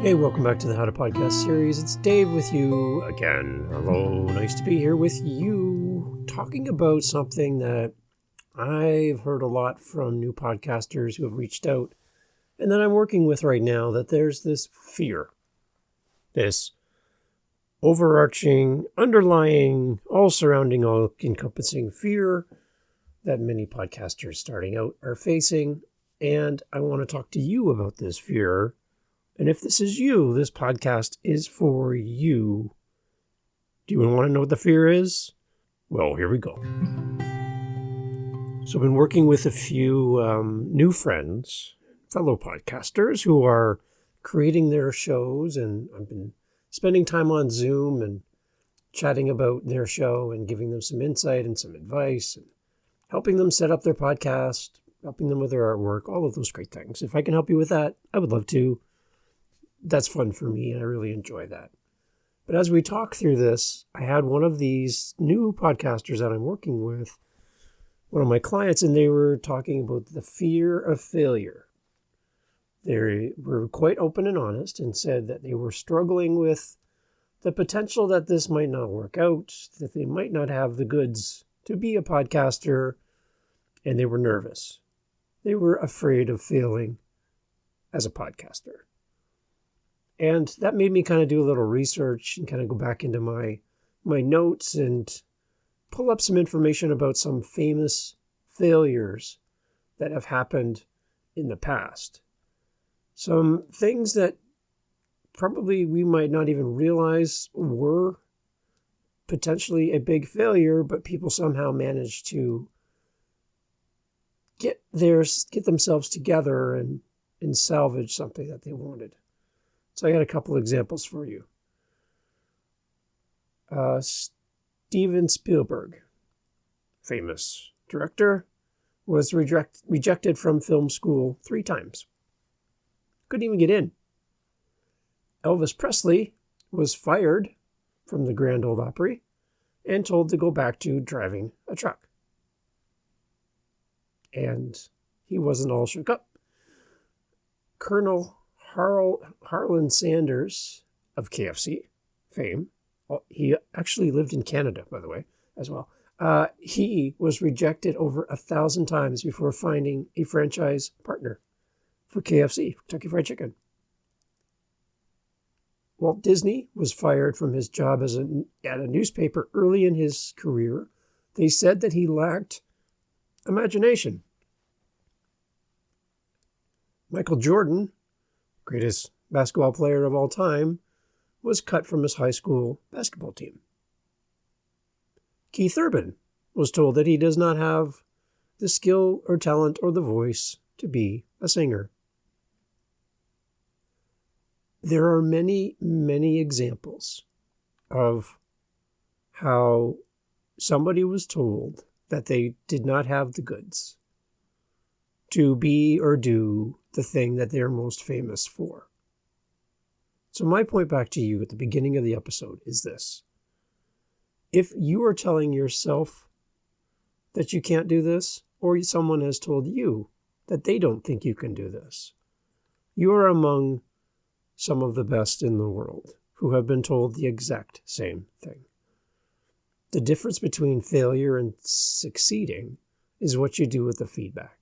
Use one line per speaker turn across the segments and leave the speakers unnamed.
Hey, welcome back to the How to Podcast series. It's Dave with you again. Hello, nice to be here with you, talking about something that I've heard a lot from new podcasters who have reached out and that I'm working with right now, that there's this fear, this overarching, underlying, all surrounding, all encompassing fear that many podcasters starting out are facing. And I want to talk to you about this fear. And if this is you, this podcast is for you. Do you want to know what the fear is? Well, here we go. So I've been working with a few new friends, fellow podcasters who are creating their shows, and I've been spending time on Zoom and chatting about their show and giving them some insight and some advice and helping them set up their podcast, helping them with their artwork, all of those great things. If I can help you with that, I would love to. That's fun for me, and I really enjoy that. But as we talk through this, I had one of these new podcasters that I'm working with, one of my clients, and they were talking about the fear of failure. They were quite open and honest and said that they were struggling with the potential that this might not work out, that they might not have the goods to be a podcaster, and they were nervous. They were afraid of failing as a podcaster. And that made me kind of do a little research and kind of go back into my notes and pull up some information about some famous failures that have happened in the past. Some things that probably we might not even realize were potentially a big failure, but people somehow managed to get themselves together and salvage something that they wanted. So I got a couple examples for you. Steven Spielberg, famous director, was rejected from film school 3 times. Couldn't even get in. Elvis Presley was fired from the Grand Ole Opry and told to go back to driving a truck. And he wasn't all shook up. Colonel Harlan Sanders of KFC fame. He actually lived in Canada, by the way, as well. He was rejected over 1,000 times before finding a franchise partner for KFC, Kentucky Fried Chicken. Walt Disney was fired from his job at a newspaper early in his career. They said that he lacked imagination. Michael Jordan, greatest basketball player of all time, was cut from his high school basketball team. Keith Urban was told that he does not have the skill or talent or the voice to be a singer. There are many, many examples of how somebody was told that they did not have the goods to be or do the thing that they're most famous for. So my point back to you at the beginning of the episode is this. If you are telling yourself that you can't do this, or someone has told you that they don't think you can do this, you are among some of the best in the world who have been told the exact same thing. The difference between failure and succeeding is what you do with the feedback.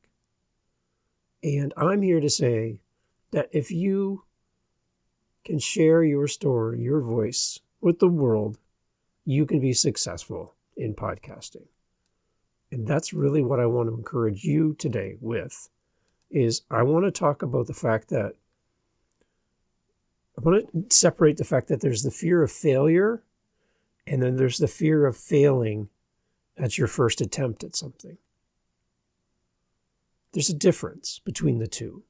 And I'm here to say that if you can share your story, your voice with the world, you can be successful in podcasting. And that's really what I want to encourage you today with, is I want to talk about the fact that I want to separate the fact that there's the fear of failure and then there's the fear of failing at your first attempt at something. There's a difference between the two.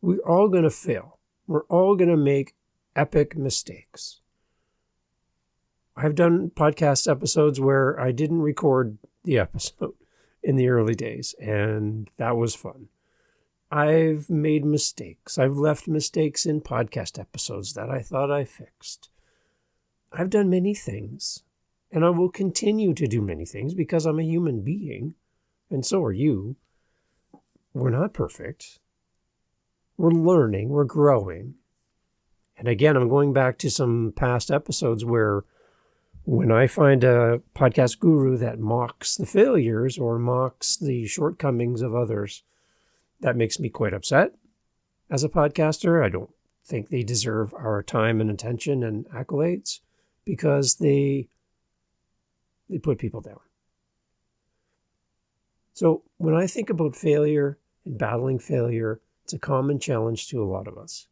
We're all going to fail. We're all going to make epic mistakes. I've done podcast episodes where I didn't record the episode in the early days, and that was fun. I've made mistakes. I've left mistakes in podcast episodes that I thought I fixed. I've done many things, and I will continue to do many things because I'm a human being, and so are you. We're not perfect. We're learning, we're growing. And again, I'm going back to some past episodes where when I find a podcast guru that mocks the failures or mocks the shortcomings of others, that makes me quite upset as a podcaster. I don't think they deserve our time and attention and accolades because they put people down. So when I think about failure and battling failure, it's a common challenge to a lot of us.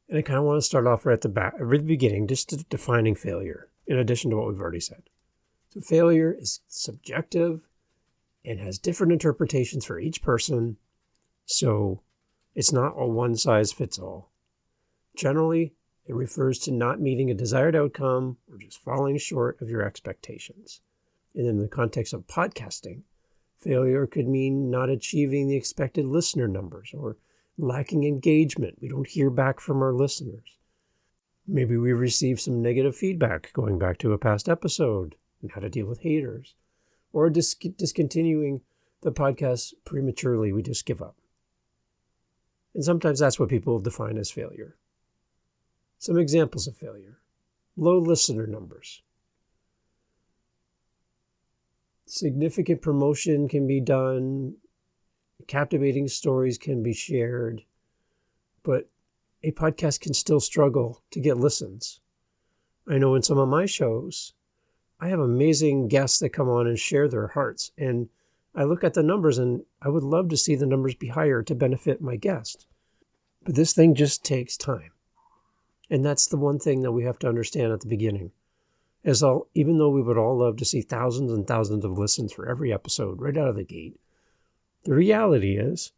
And I kind of want to start off right at the beginning, just defining failure, in addition to what we've already said. So failure is subjective and has different interpretations for each person. So it's not a one-size-fits-all. Generally, it refers to not meeting a desired outcome or just falling short of your expectations. And in the context of podcasting, failure could mean not achieving the expected listener numbers or lacking engagement. We don't hear back from our listeners. Maybe we received some negative feedback going back to a past episode and how to deal with haters. Or discontinuing the podcast prematurely. We just give up. And sometimes that's what people define as failure. Some examples of failure: low listener numbers. Significant promotion can be done, captivating stories can be shared, but a podcast can still struggle to get listens. I know in some of my shows, I have amazing guests that come on and share their hearts, and I look at the numbers and I would love to see the numbers be higher to benefit my guest. But this thing just takes time. And that's the one thing that we have to understand at the beginning. Even though we would all love to see thousands and thousands of listens for every episode right out of the gate, the reality is,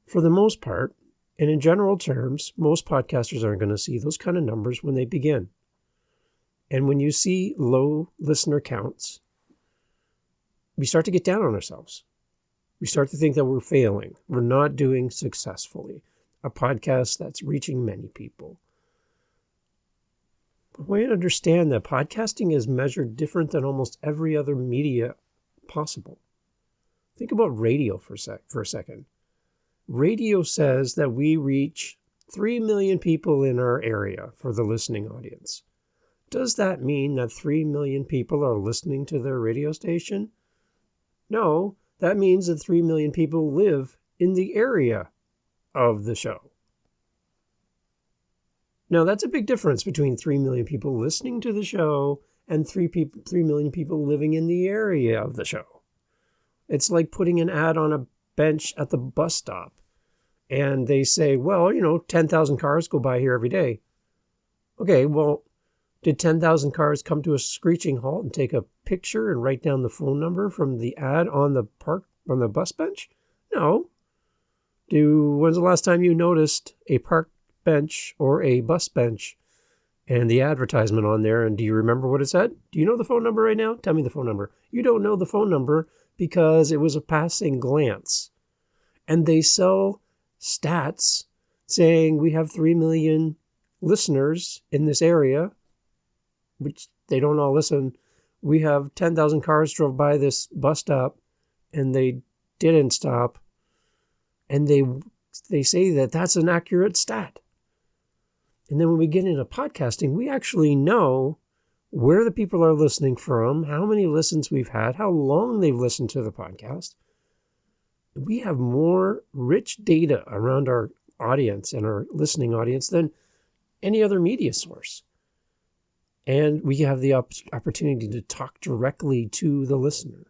for the most part, and in general terms, most podcasters aren't going to see those kind of numbers when they begin. And when you see low listener counts, we start to get down on ourselves. We start to think that we're failing. We're not doing successfully a podcast that's reaching many people. But we understand that podcasting is measured different than almost every other media possible. Think about radio for a second. Radio says that we reach 3 million people in our area for the listening audience. Does that mean that 3 million people are listening to their radio station? No, that means that 3 million people live in the area of the show. Now, that's a big difference between 3 million people listening to the show and 3 million people living in the area of the show. It's like putting an ad on a bench at the bus stop, and they say, well, 10,000 cars go by here every day. Okay, well, did 10,000 cars come to a screeching halt and take a picture and write down the phone number from the ad on the bus bench? No. When's the last time you noticed a park bench or a bus bench and the advertisement on there, and do you remember what it said? Do you know the phone number right now? Tell me the phone number. You don't know the phone number because it was a passing glance. And they sell stats saying we have 3 million listeners in this area, which they don't all listen. We have 10,000 cars drove by this bus stop and they didn't stop. And they say that that's an accurate stat. And then when we get into podcasting, we actually know where the people are listening from, how many listens we've had, how long they've listened to the podcast. We have more rich data around our audience and our listening audience than any other media source. And we have the opportunity to talk directly to the listener.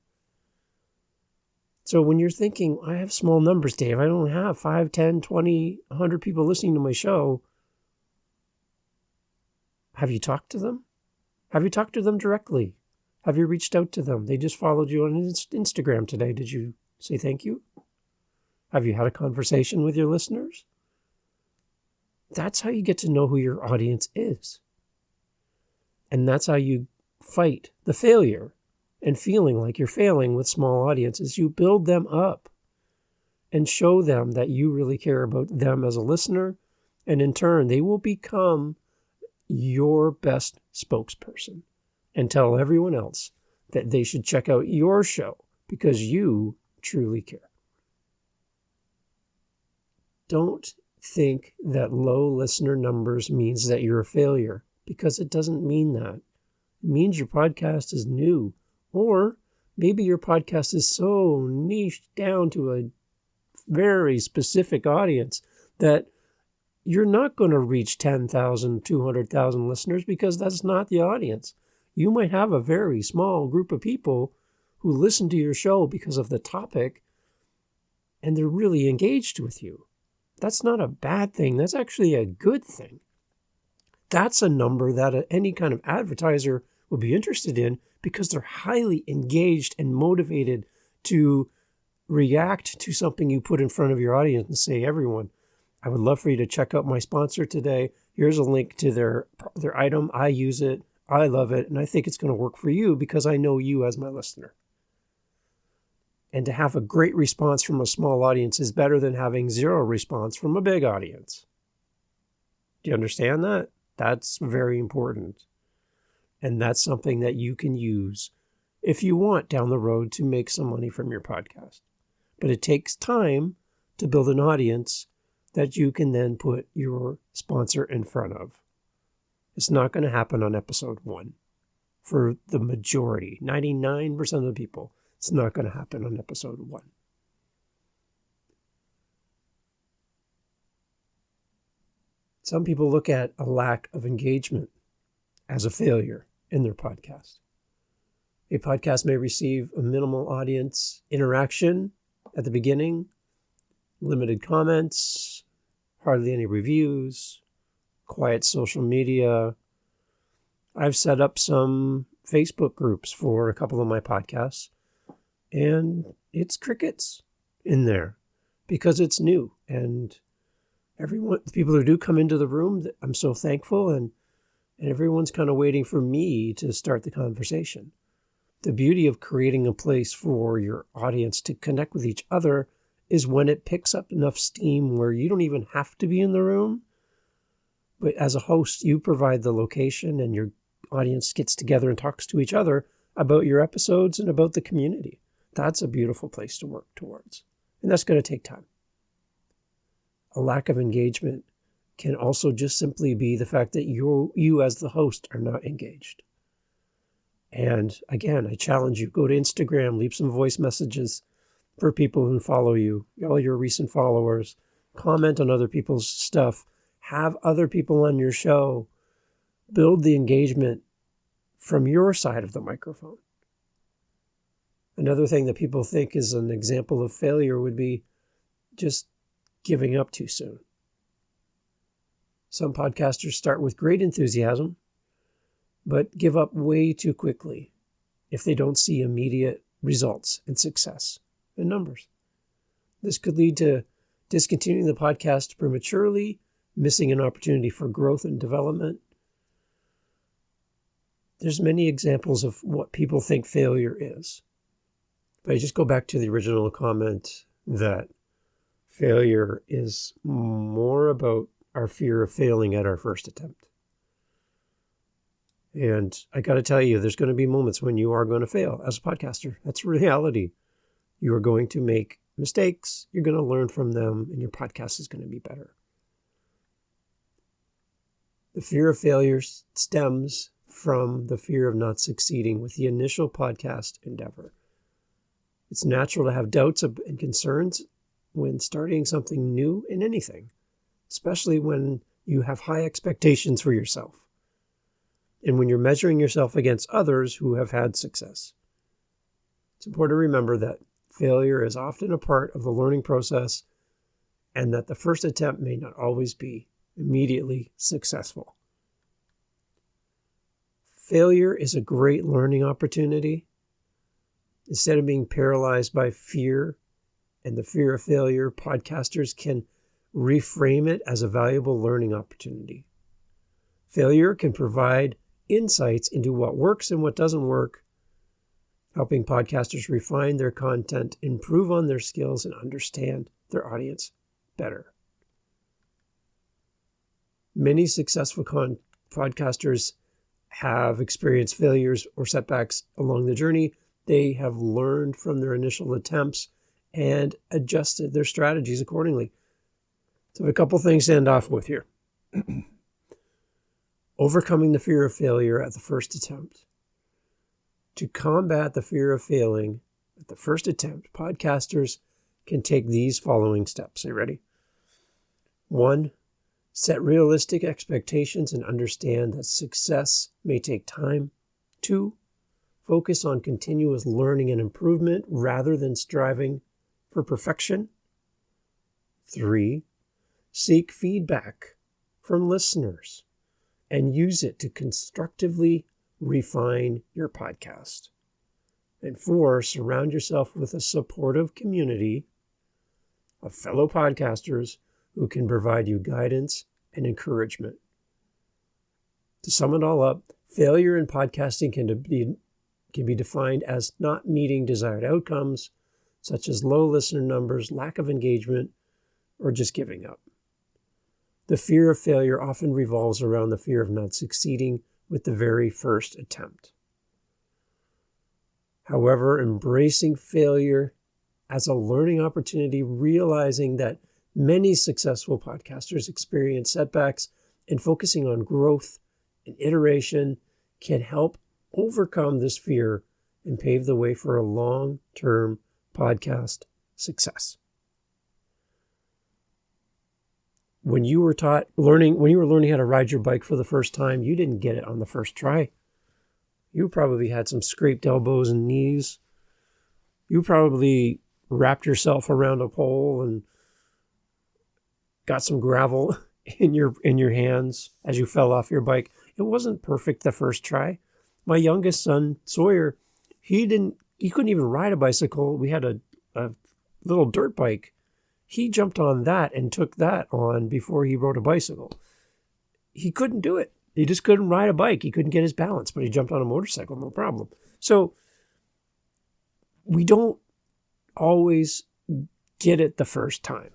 So when you're thinking, I have small numbers, Dave, I don't have 5, 10, 20, 100 people listening to my show. Have you talked to them? Have you talked to them directly? Have you reached out to them? They just followed you on Instagram today. Did you say thank you? Have you had a conversation with your listeners? That's how you get to know who your audience is. And that's how you fight the failure and feeling like you're failing with small audiences. You build them up and show them that you really care about them as a listener. And in turn, they will become your best spokesperson and tell everyone else that they should check out your show because you truly care. Don't think that low listener numbers means that you're a failure, because it doesn't mean that. It means your podcast is new, or maybe your podcast is so niched down to a very specific audience that you're not going to reach 10,000, 200,000 listeners, because that's not the audience. You might have a very small group of people who listen to your show because of the topic, and they're really engaged with you. That's not a bad thing. That's actually a good thing. That's a number that any kind of advertiser would be interested in, because they're highly engaged and motivated to react to something you put in front of your audience and say, everyone, I would love for you to check out my sponsor today. Here's a link to their item. I use it. I love it. And I think it's going to work for you because I know you as my listener. And to have a great response from a small audience is better than having zero response from a big audience. Do you understand that? That's very important. And that's something that you can use if you want down the road to make some money from your podcast. But it takes time to build an audience that you can then put your sponsor in front of. It's not going to happen on episode 1. For the majority, 99% of the people, it's not going to happen on episode 1. Some people look at a lack of engagement as a failure in their podcast. A podcast may receive a minimal audience interaction at the beginning, limited comments, hardly any reviews, quiet social media. I've set up some Facebook groups for a couple of my podcasts, and it's crickets in there because it's new. And the people who do come into the room, I'm so thankful, and everyone's kind of waiting for me to start the conversation. The beauty of creating a place for your audience to connect with each other is when it picks up enough steam where you don't even have to be in the room. But as a host, you provide the location and your audience gets together and talks to each other about your episodes and about the community. That's a beautiful place to work towards. And that's going to take time. A lack of engagement can also just simply be the fact that you as the host are not engaged. And again, I challenge you, go to Instagram, leave some voice messages for people who follow you, all your recent followers, comment on other people's stuff, have other people on your show, build the engagement from your side of the microphone. Another thing that people think is an example of failure would be just giving up too soon. Some podcasters start with great enthusiasm, but give up way too quickly if they don't see immediate results and success and numbers. This could lead to discontinuing the podcast prematurely, missing an opportunity for growth and development. There's many examples of what people think failure is. But I just go back to the original comment that failure is more about our fear of failing at our first attempt. And I got to tell you, there's going to be moments when you are going to fail as a podcaster. That's reality. You are going to make mistakes. You're going to learn from them, and your podcast is going to be better. The fear of failure stems from the fear of not succeeding with the initial podcast endeavor. It's natural to have doubts and concerns when starting something new in anything, especially when you have high expectations for yourself and when you're measuring yourself against others who have had success. It's important to remember that failure is often a part of the learning process and that the first attempt may not always be immediately successful. Failure is a great learning opportunity. Instead of being paralyzed by fear and the fear of failure, podcasters can reframe it as a valuable learning opportunity. Failure can provide insights into what works and what doesn't work, helping podcasters refine their content, improve on their skills, and understand their audience better. Many successful podcasters have experienced failures or setbacks along the journey. They have learned from their initial attempts and adjusted their strategies accordingly. So a couple things to end off with here. Overcoming the fear of failure at the first attempt. To combat the fear of failing at the first attempt, podcasters can take these following steps. Are you ready? 1, set realistic expectations and understand that success may take time. 2, focus on continuous learning and improvement rather than striving for perfection. 3, seek feedback from listeners and use it to constructively refine your podcast. And 4, surround yourself with a supportive community of fellow podcasters who can provide you guidance and encouragement. To sum it all up, failure in podcasting can be defined as not meeting desired outcomes, such as low listener numbers, lack of engagement, or just giving up. The fear of failure often revolves around the fear of not succeeding with the very first attempt. However, embracing failure as a learning opportunity, realizing that many successful podcasters experience setbacks, and focusing on growth and iteration can help overcome this fear and pave the way for a long-term podcast success. When you were learning how to ride your bike for the first time, you didn't get it on the first try. You probably had some scraped elbows and knees. You probably wrapped yourself around a pole and got some gravel in your hands as you fell off your bike. It wasn't perfect the first try. My youngest son, Sawyer, he couldn't even ride a bicycle. We had a little dirt bike. He jumped on that and took that on before he rode a bicycle. He couldn't do it. He just couldn't ride a bike. He couldn't get his balance, but he jumped on a motorcycle, no problem. So we don't always get it the first time.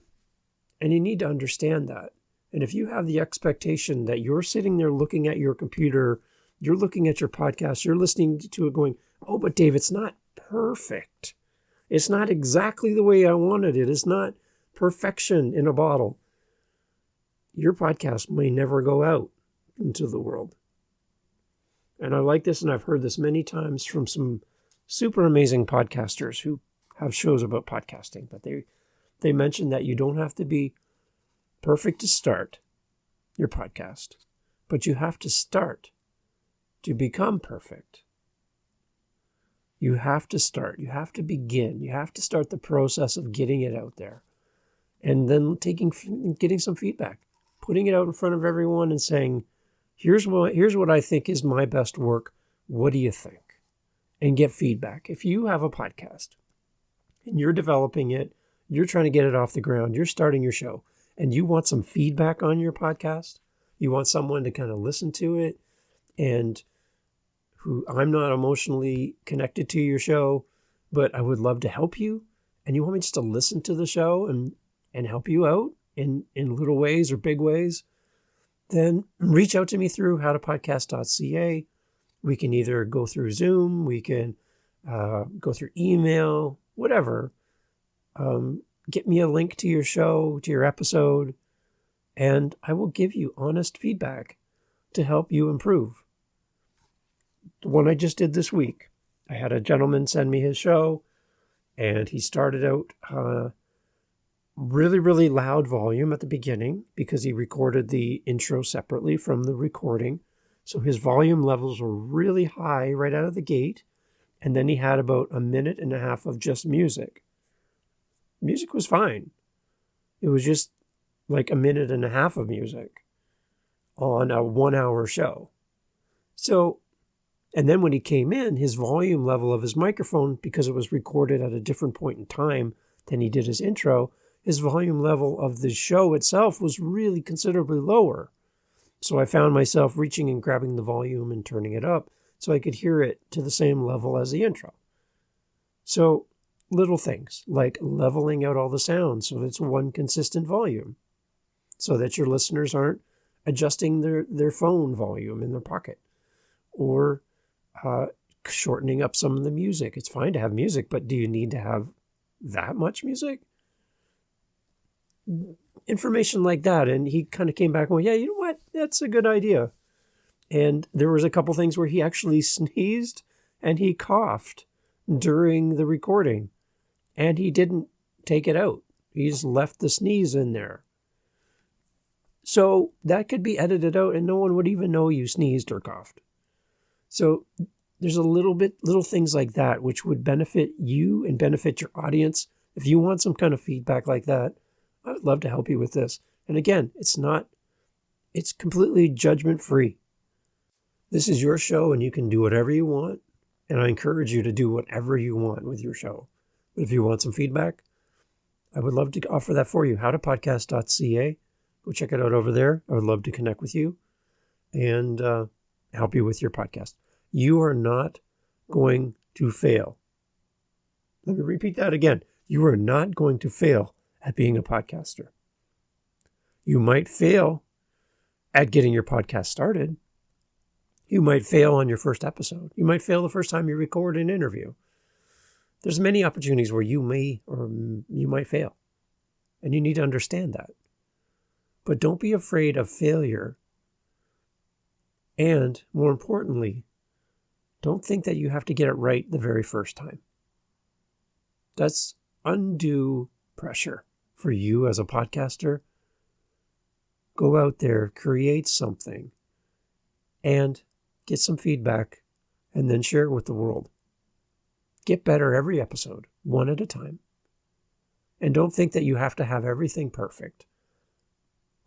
And you need to understand that. And if you have the expectation that you're sitting there looking at your computer, you're looking at your podcast, you're listening to it going, oh, but Dave, it's not perfect. It's not exactly the way I wanted it. It's not perfection in a bottle. Your podcast may never go out into the world. And I like this, and I've heard this many times from some super amazing podcasters who have shows about podcasting, but they mention that you don't have to be perfect to start your podcast, but you have to start to become perfect. You have to start. You have to begin. You have to start the process of getting it out there. And then getting some feedback, putting it out in front of everyone and saying, here's what I think is my best work. What do you think? And get feedback. If you have a podcast and you're developing it, you're trying to get it off the ground, you're starting your show, and you want some feedback on your podcast, you want someone to kind of listen to it, and who I'm not emotionally connected to your show, but I would love to help you, and you want me just to listen to the show and help you out in little ways or big ways, then reach out to me through howtopodcast.ca. We can either go through Zoom, we can go through email, whatever. Get me a link to your show, to your episode, and I will give you honest feedback to help you improve. The one I just did this week, I had a gentleman send me his show, and he started out really, really loud volume at the beginning because he recorded the intro separately from the recording. So his volume levels were really high right out of the gate. And then he had about a minute and a half of just music. Music was fine. It was just like a minute and a half of music on a 1 hour show. So, and then when he came in, his volume level of his microphone, because it was recorded at a different point in time than he did his intro, his volume level of the show itself was really considerably lower. So I found myself reaching and grabbing the volume and turning it up so I could hear it to the same level as the intro. So little things like leveling out all the sounds so that it's one consistent volume so that your listeners aren't adjusting their phone volume in their pocket, or shortening up some of the music. It's fine to have music, but do you need to have that much music? information like that. And he kind of came back and went, yeah, you know what? That's a good idea. And there was a couple things where he actually sneezed and he coughed during the recording, and he didn't take it out. He just left the sneeze in there. So that could be edited out and no one would even know you sneezed or coughed. So there's little things like that which would benefit you and benefit your audience. If you want some kind of feedback like that, I would love to help you with this. And again, it's completely judgment free. This is your show and you can do whatever you want. And I encourage you to do whatever you want with your show. But if you want some feedback, I would love to offer that for you. howtopodcast.ca. Go check it out over there. I would love to connect with you and help you with your podcast. You are not going to fail. Let me repeat that again. You are not going to fail at being a podcaster. You might fail at getting your podcast started. You might fail on your first episode. You might fail the first time you record an interview. There's many opportunities where you might fail. And you need to understand that. But don't be afraid of failure. And more importantly, don't think that you have to get it right the very first time. That's undue pressure for you as a podcaster. Go out there, create something, and get some feedback, and then share it with the world. Get better every episode, one at a time. And don't think that you have to have everything perfect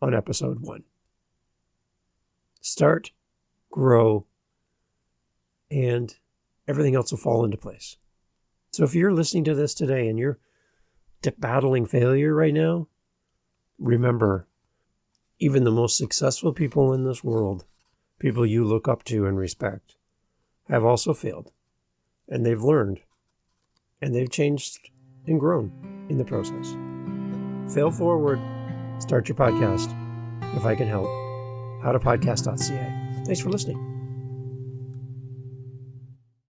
on episode 1. Start, grow, and everything else will fall into place. So if you're listening to this today and you're battling failure right now, remember, even the most successful people in this world, people you look up to and respect, have also failed. And they've learned. And they've changed and grown in the process. Fail forward. Start your podcast. If I can help. howtopodcast.ca. Thanks for listening.